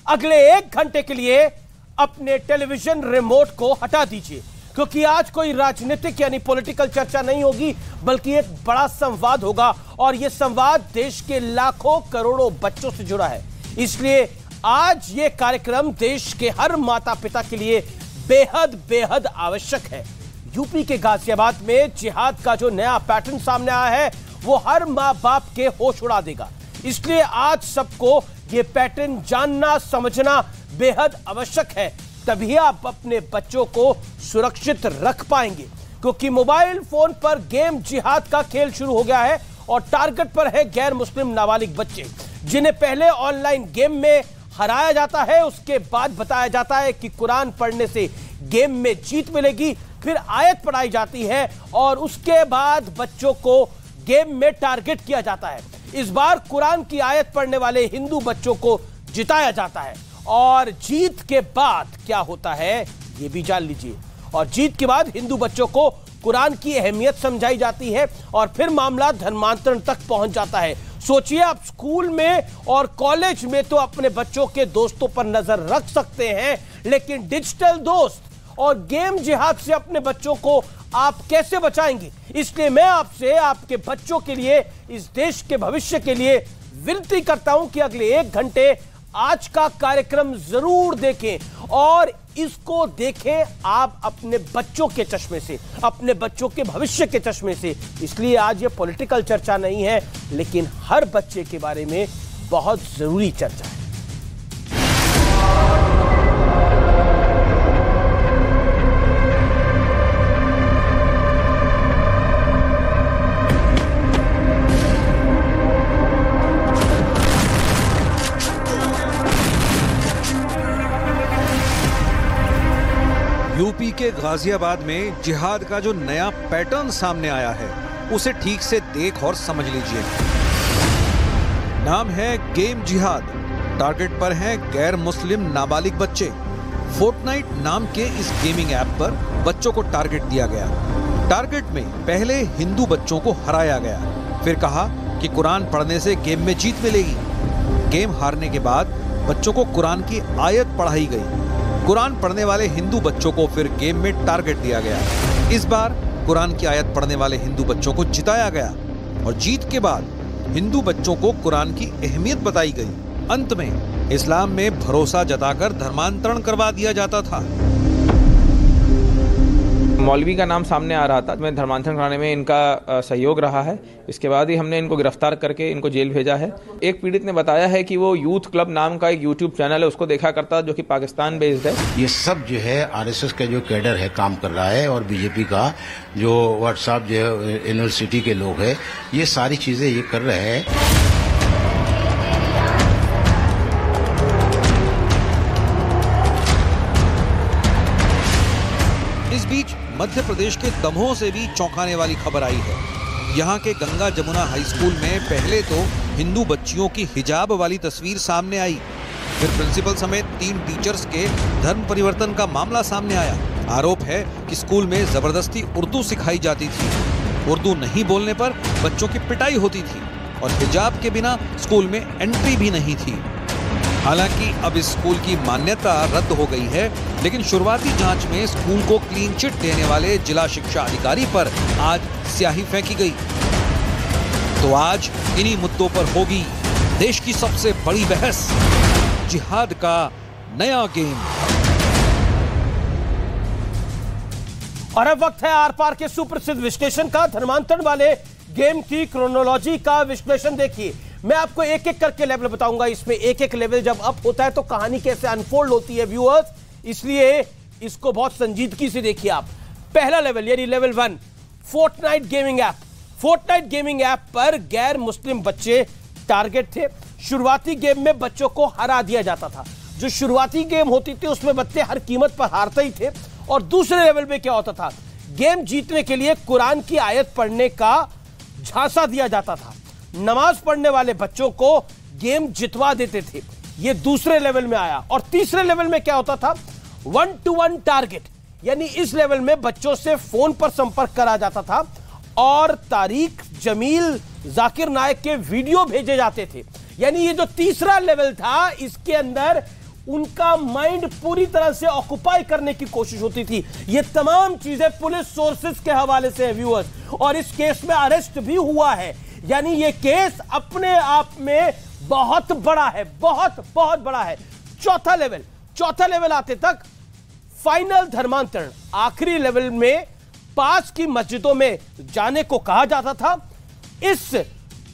अगले 1 घंटे के लिए अपने टेलीविजन रिमोट को हटा दीजिए, क्योंकि आज कोई राजनीतिक यानी पॉलिटिकल चर्चा नहीं होगी, बल्कि एक बड़ा संवाद होगा। और यह संवाद देश के लाखों करोड़ों बच्चों से जुड़ा है। इसलिए आज यह कार्यक्रम देश के हर माता पिता के लिए बेहद बेहद आवश्यक है। यूपी के गाजियाबाद में जिहाद का जो नया पैटर्न सामने आया है, वो हर मां बाप के होश उड़ा देगा। इसलिए आज सबको यह पैटर्न जानना समझना बेहद आवश्यक है, तभी आप अपने बच्चों को सुरक्षित रख पाएंगे। क्योंकि मोबाइल फोन पर गेम जिहाद का खेल शुरू हो गया है और टारगेट पर है गैर मुस्लिम नाबालिग बच्चे, जिन्हें पहले ऑनलाइन गेम में हराया जाता है, उसके बाद बताया जाता है कि कुरान पढ़ने से गेम में जीत मिलेगी, फिर आयत पढ़ाई जाती है और उसके बाद बच्चों को गेम में टारगेट किया जाता है। इस बार कुरान की आयत पढ़ने वाले हिंदू बच्चों को जिताया जाता है और जीत के बाद क्या होता है यह भी जान लीजिए। और जीत के बाद हिंदू बच्चों को कुरान की अहमियत समझाई जाती है और फिर मामला धर्मांतरण तक पहुंच जाता है। सोचिए, आप स्कूल में और कॉलेज में तो अपने बच्चों के दोस्तों पर नजर रख सकते हैं, लेकिन डिजिटल दोस्त और गेम जिहाद से अपने बच्चों को आप कैसे बचाएंगे? इसलिए मैं आपसे आपके बच्चों के लिए, इस देश के भविष्य के लिए विनती करता हूं कि अगले 1 घंटे आज का कार्यक्रम जरूर देखें और इसको देखें आप अपने बच्चों के चश्मे से, अपने बच्चों के भविष्य के चश्मे से। इसलिए आज ये पॉलिटिकल चर्चा नहीं है, लेकिन हर बच्चे के बारे में बहुत जरूरी चर्चा है। यूपी के गाजियाबाद में जिहाद का जो नया पैटर्न सामने आया है, उसे ठीक से देख और समझ लीजिए। नाम है गेम जिहाद। टारगेट पर हैं गैर मुस्लिम नाबालिग बच्चे। फोर्टनाइट नाम के इस गेमिंग ऐप पर बच्चों को टारगेट दिया गया। टारगेट में पहले हिंदू बच्चों को हराया गया, फिर कहा कि कुरान पढ़ने से गेम में जीत मिलेगी। गेम हारने के बाद बच्चों को कुरान की आयत पढ़ाई गई। कुरान पढ़ने वाले हिंदू बच्चों को फिर गेम में टारगेट दिया गया। इस बार कुरान की आयत पढ़ने वाले हिंदू बच्चों को जिताया गया और जीत के बाद हिंदू बच्चों को कुरान की अहमियत बताई गई। अंत में इस्लाम में भरोसा जताकर धर्मांतरण करवा दिया जाता था। मौलवी का नाम सामने आ रहा था, मैं धर्मांतरण कराने में इनका सहयोग रहा है। इसके बाद ही हमने इनको गिरफ्तार करके इनको जेल भेजा है। एक पीड़ित ने बताया है कि वो यूथ क्लब नाम का एक यूट्यूब चैनल है, उसको देखा करता, जो कि पाकिस्तान बेस्ड है। ये सब जो है आरएसएस का जो कैडर है काम कर रहा है और बीजेपी का जो व्हाट्सएप जो यूनिवर्सिटी के लोग है, ये सारी चीजें ये कर रहे हैं। इस बीच मध्य प्रदेश के दमोह से भी चौंकाने वाली खबर आई है। यहाँ के गंगा जमुना हाई स्कूल में पहले तो हिंदू बच्चियों की हिजाब वाली तस्वीर सामने आई, फिर प्रिंसिपल समेत 3 टीचर्स के धर्म परिवर्तन का मामला सामने आया। आरोप है कि स्कूल में जबरदस्ती उर्दू सिखाई जाती थी। उर्दू नहीं बोलने पर बच्चों की पिटाई होती थी और हिजाब के बिना स्कूल में एंट्री भी नहीं थी। हालांकि अब इस स्कूल की मान्यता रद्द हो गई है, लेकिन शुरुआती जांच में स्कूल को क्लीन चिट देने वाले जिला शिक्षा अधिकारी पर आज स्याही फेंकी गई। तो आज इन्हीं मुद्दों पर होगी देश की सबसे बड़ी बहस, जिहाद का नया गेम। और अब वक्त है आर पार के सुप्रसिद्ध विश्लेषण का। धर्मांतरण वाले गेम की क्रोनोलॉजी का विश्लेषण देखिए। मैं आपको एक एक करके लेवल बताऊंगा। इसमें एक एक लेवल जब अप होता है तो कहानी कैसे अनफोल्ड होती है व्यूअर्स, इसलिए इसको बहुत संजीदगी से देखिए आप। पहला लेवल यानी level 1, Fortnite gaming app. Fortnite gaming app पर गैर मुस्लिम बच्चे टारगेट थे। शुरुआती गेम में बच्चों को हरा दिया जाता था। जो शुरुआती गेम होती थी उसमें बच्चे हर कीमत पर हारते ही थे। और दूसरे लेवल में क्या होता था, गेम जीतने के लिए कुरान की आयत पढ़ने का झांसा दिया जाता था। नमाज पढ़ने वाले बच्चों को गेम जितवा देते थे। यह दूसरे लेवल में आया। और तीसरे लेवल में क्या होता था, 1-to-1 टारगेट, यानी इस लेवल में बच्चों से फोन पर संपर्क करा जाता था और तारिक, जमील, जाकिर नायक के वीडियो भेजे जाते थे। यानी ये जो तीसरा लेवल था, इसके अंदर उनका माइंड पूरी तरह से ऑक्युपाई करने की कोशिश होती थी। ये तमाम चीजें पुलिस सोर्सेस के हवाले से है व्यूअर्स, और इस केस में अरेस्ट भी हुआ है। यानी ये केस अपने आप में बहुत बड़ा है, बहुत बहुत बड़ा है। चौथा लेवल आते तक फाइनल धर्मांतरण, आखिरी लेवल में पास की मस्जिदों में जाने को कहा जाता था। इस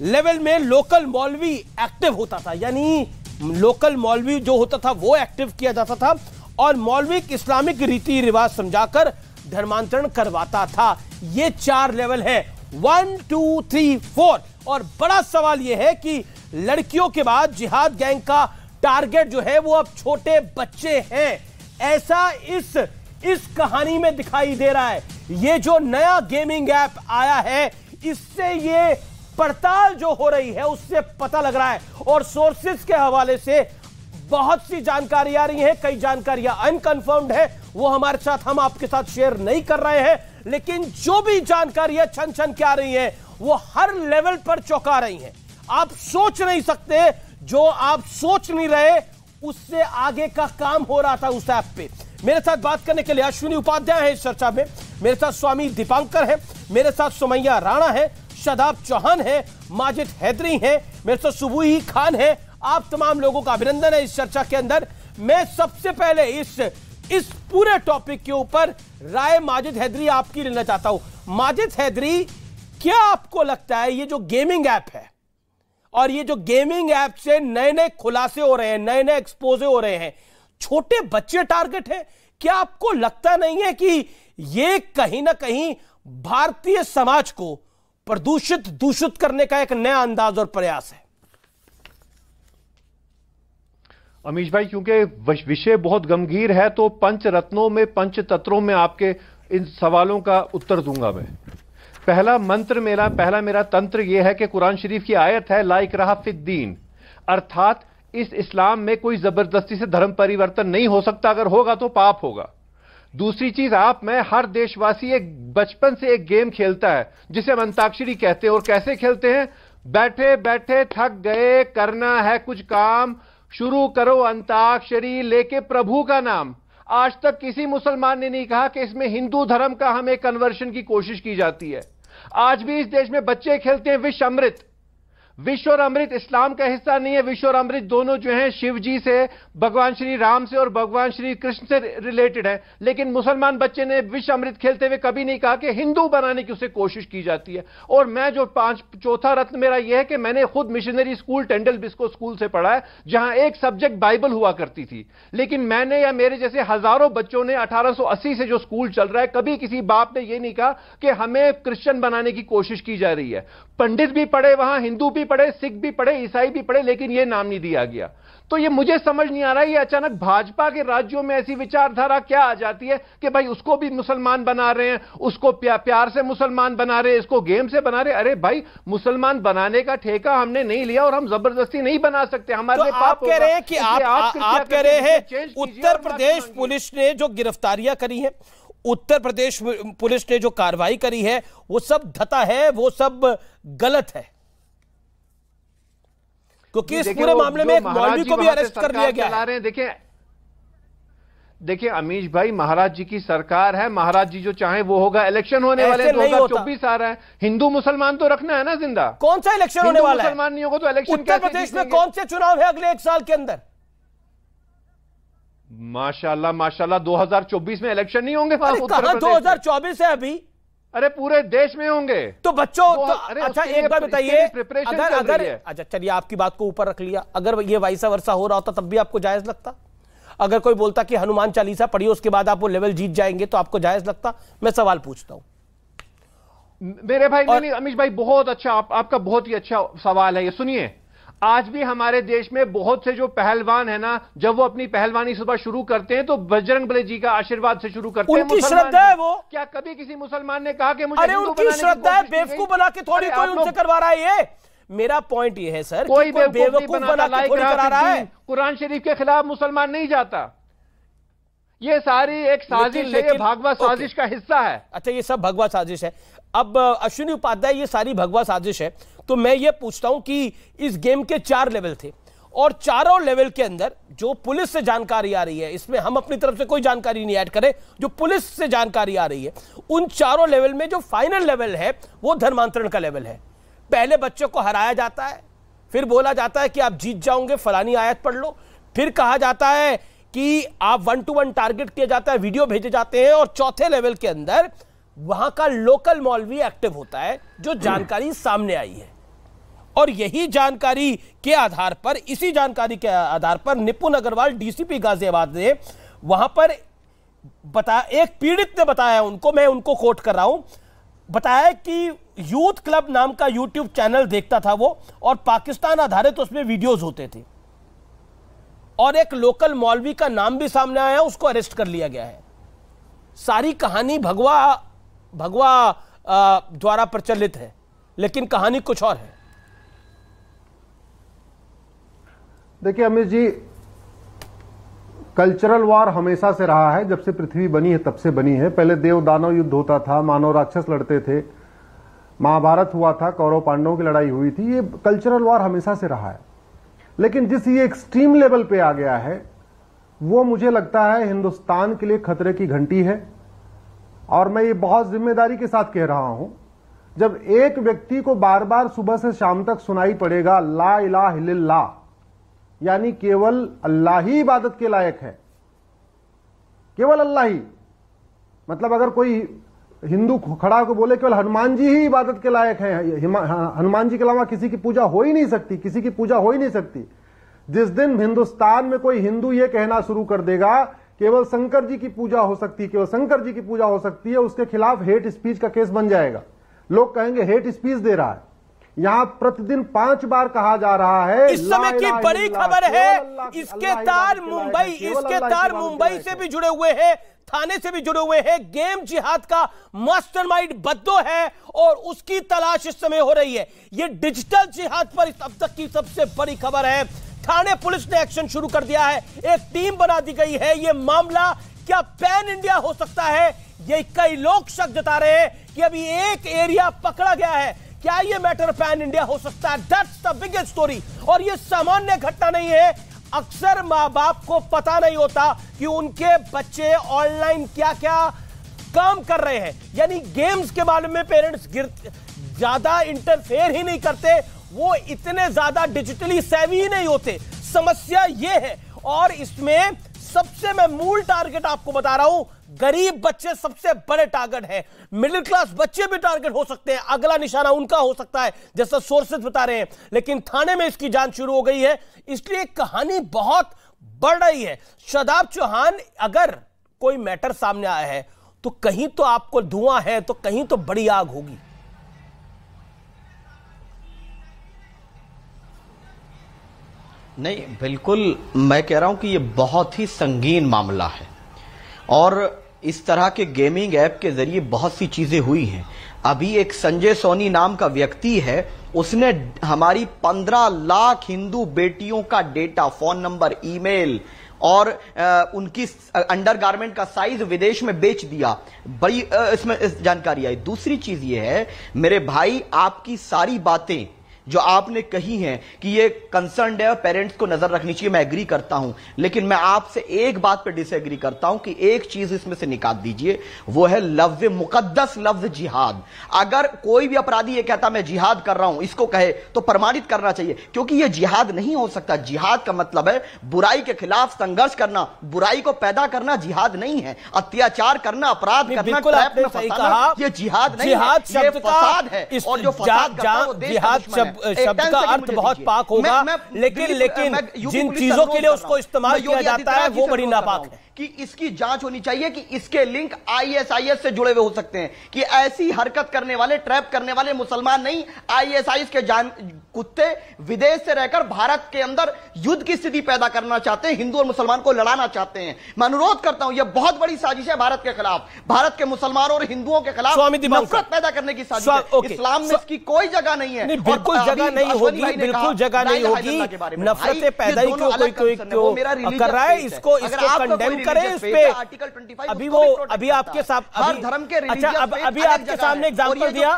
लेवल में लोकल मौलवी एक्टिव होता था, यानी लोकल मौलवी जो होता था वो एक्टिव किया जाता था और मौलवी इस्लामिक रीति रिवाज समझाकर धर्मांतरण करवाता था। ये 4 लेवल है, 1 2 3 4। और बड़ा सवाल यह है कि लड़कियों के बाद जिहाद गैंग का टारगेट जो है वो अब छोटे बच्चे हैं, ऐसा इस कहानी में दिखाई दे रहा है। ये जो नया गेमिंग ऐप आया है, इससे ये पड़ताल जो हो रही है उससे पता लग रहा है, और सोर्सेस के हवाले से बहुत सी जानकारी आ रही है। कई जानकारियां अनकंफर्म्ड है, वो हमारे साथ, हम आपके साथ शेयर नहीं कर रहे हैं, लेकिन जो भी जानकारियां छन छन के आ रही हैं वो हर लेवल पर चौंका रही हैं। आप सोच नहीं सकते, जो आप सोच नहीं रहे उससे आगे का काम हो रहा था उस ऐप पे। मेरे साथ बात करने के लिए अश्विनी उपाध्याय है इस चर्चा में, मेरे साथ स्वामी दीपांकर है, मेरे साथ सुमैया राणा है, शादाब चौहान है, माजिद हैदरी है, मेरे साथ सुबुही खान है। आप तमाम लोगों का अभिनंदन है इस चर्चा के अंदर। मैं सबसे पहले इस पूरे टॉपिक के ऊपर राय माजिद हैदरी आपकी लेना चाहता हूं। माजिद हैदरी, क्या आपको लगता है ये जो गेमिंग ऐप है और ये जो गेमिंग ऐप से नए नए खुलासे हो रहे हैं, नए नए एक्सपोजे हो रहे हैं, छोटे बच्चे टारगेट है? क्या आपको लगता नहीं है कि ये कहीं ना कहीं भारतीय समाज को दूषित करने का एक नया अंदाज और प्रयास है? अमीश भाई, क्योंकि विषय बहुत गंभीर है तो पंच रत्नों में, पंच तत्वों में आपके इन सवालों का उत्तर दूंगा मैं। पहला मेरा तंत्र यह है कि कुरान शरीफ की आयत है, ला इकराह फिद्दीन, अर्थात इस इस्लाम में कोई जबरदस्ती से धर्म परिवर्तन नहीं हो सकता, अगर होगा तो पाप होगा। दूसरी चीज, आप में हर देशवासी एक बचपन से एक गेम खेलता है जिसे हम अंताक्षरी कहते हैं। और कैसे खेलते हैं? बैठे बैठे थक गए, करना है कुछ काम, शुरू करो अंताक्षरी लेके प्रभु का नाम। आज तक किसी मुसलमान ने नहीं कहा कि इसमें हिंदू धर्म का हमें कन्वर्शन की कोशिश की जाती है। आज भी इस देश में बच्चे खेलते हैं विश्व अमृत। विश्व और अमृत इस्लाम का हिस्सा नहीं है। विश्व और अमृत दोनों जो हैं शिव जी से, भगवान श्री राम से और भगवान श्री कृष्ण से रिलेटेड है। लेकिन मुसलमान बच्चे ने विश्व अमृत खेलते हुए कभी नहीं कहा कि हिंदू बनाने की उसे कोशिश की जाती है। और मैं जो चौथा रत्न मेरा यह है कि मैंने खुद मिशनरी स्कूल टेंडल बिस्को स्कूल से पढ़ा है, जहां एक सब्जेक्ट बाइबल हुआ करती थी। लेकिन मैंने या मेरे जैसे हजारों बच्चों ने 1880 से जो स्कूल चल रहा है, कभी किसी बाप ने यह नहीं कहा कि हमें क्रिश्चियन बनाने की कोशिश की जा रही है। पंडित भी पढ़े वहां, हिंदू भी पढ़े, सिख भी पढ़े, ईसाई भी पढ़े, लेकिन यह नाम नहीं दिया गया। तो ये मुझे समझ नहीं आ रहा है, ये अचानक भाजपा के राज्यों में ऐसी विचारधारा क्या आ जाती है कि भाई उसको भी मुसलमान बना रहे हैं, उसको प्यार से मुसलमान बना रहे हैं, इसको गेम से बना रहे हैं। अरे भाई, मुसलमान बनाने का ठेका हमने नहीं लिया और हम जबरदस्ती नहीं बना सकते। हमारे लिए आप कह रहे हैं कि आप कह रहे हैं उत्तर प्रदेश पुलिस ने जो गिरफ्तारियां करी है, उत्तर प्रदेश पुलिस ने जो कार्रवाई करी है, वो सब धता है, वो सब गलत है, क्योंकि इस पूरे मामले में एक मौलवी को भी अरेस्ट कर लिया गया है। देखिए अमीश भाई, महाराज जी की सरकार है, महाराज जी जो चाहे वो होगा। इलेक्शन होने वाले 2024 आ रहा है, हिंदू मुसलमान तो रखना है ना जिंदा। कौन सा इलेक्शन होने वाला है? मुसलमान नहीं होगा तो इलेक्शन उत्तर प्रदेश में कौन से चुनाव है अगले 1 साल के अंदर? माशाल्लाह माशाल्लाह, 2024 में इलेक्शन नहीं होंगे? 2024 है अभी। अरे पूरे देश में होंगे तो बच्चों अच्छा एक बात बताइए, अगर अच्छा चलिए आपकी बात को ऊपर रख लिया, अगर ये वाइसा वर्षा हो रहा होता तब भी आपको जायज लगता? अगर कोई बोलता कि हनुमान चालीसा पढ़िए उसके बाद आप वो लेवल जीत जाएंगे तो आपको जायज लगता? मैं सवाल पूछता हूं मेरे भाई। नहीं अमीश भाई, बहुत अच्छा, आपका बहुत ही अच्छा सवाल है ये। सुनिए, आज भी हमारे देश में बहुत से जो पहलवान है ना, जब वो अपनी पहलवानी सुबह शुरू करते हैं तो बजरंगबली जी का आशीर्वाद से शुरू करते हैं। उनकी श्रद्धा है वो। क्या कभी किसी मुसलमान ने कहा कि मुझे अरे उनकी श्रद्धा है, बेवकूफ बना के थोड़ी कोई उनसे करवा रहा है? ये मेरा पॉइंट ये है सर, कोई बेवकूफ बना के थोड़ी करा रहा है। कुरान शरीफ के खिलाफ मुसलमान नहीं जाता। ये सारी एक साजिश है, ये भगवा साजिश का हिस्सा है। अच्छा, ये सब भगवा साजिश है। अब अश्विनी उपाध्याय, ये सारी भगवा साजिश है, तो मैं ये पूछता हूं कि इस गेम के 4 लेवल थे और चारों लेवल के अंदर जो पुलिस से जानकारी आ रही है, इसमें हम अपनी तरफ से कोई जानकारी नहीं ऐड करें, जो पुलिस से जानकारी आ रही है, उन चारों लेवल में जो फाइनल लेवल है वो धर्मांतरण का लेवल है। पहले बच्चों को हराया जाता है, फिर बोला जाता है कि आप जीत जाओगे, फलानी आयत पढ़ लो, फिर कहा जाता है कि आप 1-to-1 टारगेट किया जाता है, वीडियो भेजे जाते हैं, और चौथे लेवल के अंदर वहां का लोकल मौलवी एक्टिव होता है, जो जानकारी सामने आई है। और यही जानकारी के आधार पर, इसी जानकारी के आधार पर निपुण अग्रवाल डीसीपी गाजियाबाद ने वहां पर बताया, एक पीड़ित ने बताया उनको, मैं उनको कोट कर रहा हूं, बताया कि यूथ क्लब नाम का यूट्यूब चैनल देखता था वो, और पाकिस्तान आधारित उसमें वीडियोस होते थे, और एक लोकल मौलवी का नाम भी सामने आया, उसको अरेस्ट कर लिया गया है। सारी कहानी भगवा द्वारा प्रचलित है, लेकिन कहानी कुछ और है। देखिए अमित जी, कल्चरल वॉर हमेशा से रहा है, जब से पृथ्वी बनी है तब से बनी है। पहले देव दानव युद्ध होता था, मानव राक्षस लड़ते थे, महाभारत हुआ था, कौरव पांडवों की लड़ाई हुई थी, ये कल्चरल वॉर हमेशा से रहा है। लेकिन जिस ये एक्सट्रीम लेवल पे आ गया है, वो मुझे लगता है हिंदुस्तान के लिए खतरे की घंटी है। और मैं ये बहुत जिम्मेदारी के साथ कह रहा हूं, जब एक व्यक्ति को बार बार सुबह से शाम तक सुनाई पड़ेगा ला इलाहा इल्लल्लाह, यानी केवल अल्लाह ही इबादत के लायक है, केवल अल्लाह ही, मतलब अगर कोई हिंदू खड़ा होकर बोले केवल हनुमान जी ही इबादत के लायक है, हनुमान जी के अलावा किसी की पूजा हो ही नहीं सकती, किसी की पूजा हो ही नहीं सकती। जिस दिन हिंदुस्तान में कोई हिंदू यह कहना शुरू कर देगा केवल शंकर जी की पूजा हो सकती है, केवल शंकर जी की पूजा हो सकती है, उसके खिलाफ हेट स्पीच का केस बन जाएगा। लोग कहेंगे हेट स्पीच दे रहा है। यहां प्रतिदिन 5 बार कहा जा रहा है। इस समय की बड़ी खबर है, इसके तार मुंबई से भी जुड़े हुए हैं, थाने से भी जुड़े हुए हैं। गेम जिहाद का मास्टरमाइंड बद्दो है और उसकी तलाश इस समय हो रही है। यह डिजिटल जिहाद पर अब तक की सबसे बड़ी खबर है। थाने पुलिस ने एक्शन शुरू कर दिया है, एक टीम बना दी गई है। यह मामला क्या पैन इंडिया हो सकता है, ये कई लोग शक जता रहे हैं कि अभी एक एरिया पकड़ा गया है, क्या ये मैटर पैन इंडिया हो सकता है? That's the biggest story. और ये सामान्य घटना नहीं है। अक्सर मां बाप को पता नहीं होता कि उनके बच्चे ऑनलाइन क्या क्या काम कर रहे हैं, यानी गेम्स के बारे में पेरेंट्स ज्यादा इंटरफेयर ही नहीं करते, वो इतने ज्यादा डिजिटली सेवी ही नहीं होते। समस्या ये है। और इसमें सबसे मैं मूल टारगेट आपको बता रहा हूं, गरीब बच्चे सबसे बड़े टारगेट है। मिडिल क्लास बच्चे भी टारगेट हो सकते हैं, अगला निशाना उनका हो सकता है, जैसा सोर्सेज बता रहे हैं। लेकिन थाने में इसकी जांच शुरू हो गई है, इसलिए कहानी बहुत बढ़ रही है। शादाब चौहान, अगर कोई मैटर सामने आया है तो कहीं तो आपको धुआं है, तो कहीं तो बड़ी आग होगी। नहीं, बिल्कुल मैं कह रहा हूं कि ये बहुत ही संगीन मामला है और इस तरह के गेमिंग ऐप के जरिए बहुत सी चीजें हुई हैं। अभी एक संजय सोनी नाम का व्यक्ति है, उसने हमारी 15 लाख हिंदू बेटियों का डेटा, फोन नंबर, ईमेल और उनकी अंडरगारमेंट का साइज विदेश में बेच दिया। बड़ी इसमें जानकारी आई। दूसरी चीज ये है मेरे भाई, आपकी सारी बातें जो आपने कही हैं कि ये कंसर्न है, पेरेंट्स को नजर रखनी चाहिए, मैं एग्री करता हूं। लेकिन मैं आपसे एक बात पे डिसएग्री करता हूं कि एक चीज इसमें से निकाल दीजिए, वो है लफ्ज मुकद्दस, लफ्ज जिहाद। अगर कोई भी अपराधी ये कहता मैं जिहाद कर रहा हूं, इसको कहे तो प्रमाणित करना चाहिए, क्योंकि ये जिहाद नहीं हो सकता। जिहाद का मतलब है बुराई के खिलाफ संघर्ष करना, बुराई को पैदा करना जिहाद नहीं है। अत्याचार करना, अपराध करना, ट्रैप में फंसाना, ये जिहाद नहीं है, ये फसाद है। और जो फसाद करता है वो देश का दुश्मन है। शब्द का अर्थ बहुत पाक होगा, लेकिन जिन चीजों के लिए उसको इस्तेमाल किया जाता है वो बड़ी नापाक है। कि इसकी जांच होनी चाहिए कि इसके लिंक आईएसआईएस से जुड़े हुए हो सकते हैं, कि ऐसी हरकत करने वाले, ट्रैप करने वाले मुसलमान नहीं, आईएसआईएस के कुत्ते विदेश से रहकर भारत के अंदर युद्ध की स्थिति पैदा करना चाहते हैं, हिंदू और मुसलमान को लड़ाना चाहते हैं। मैं अनुरोध करता हूं, यह बहुत बड़ी साजिश है भारत के खिलाफ, भारत के मुसलमानों और हिंदुओं के खिलाफ नफरत पैदा करने की साजिश है। इस्लाम में इसकी कोई जगह नहीं है। बिल्कुल जगह नहीं होगी, बिल्कुल जगह नहीं होगी। नफरतें पैदा ही क्यों कर रहा है, इसको कंडेम करें इस पे। अभी आपके साथ धर्म के अभी आपके सामने एग्जांपल दिया,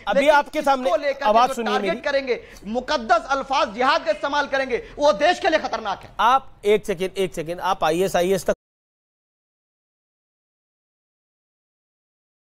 अभी आपके सामने आवाज सुनिए मेरी, करेंगे मुकद्दस अल्फाज जिहाद का इस्तेमाल करेंगे, वो देश के लिए खतरनाक है। आप एक सेकेंड आप IAS तक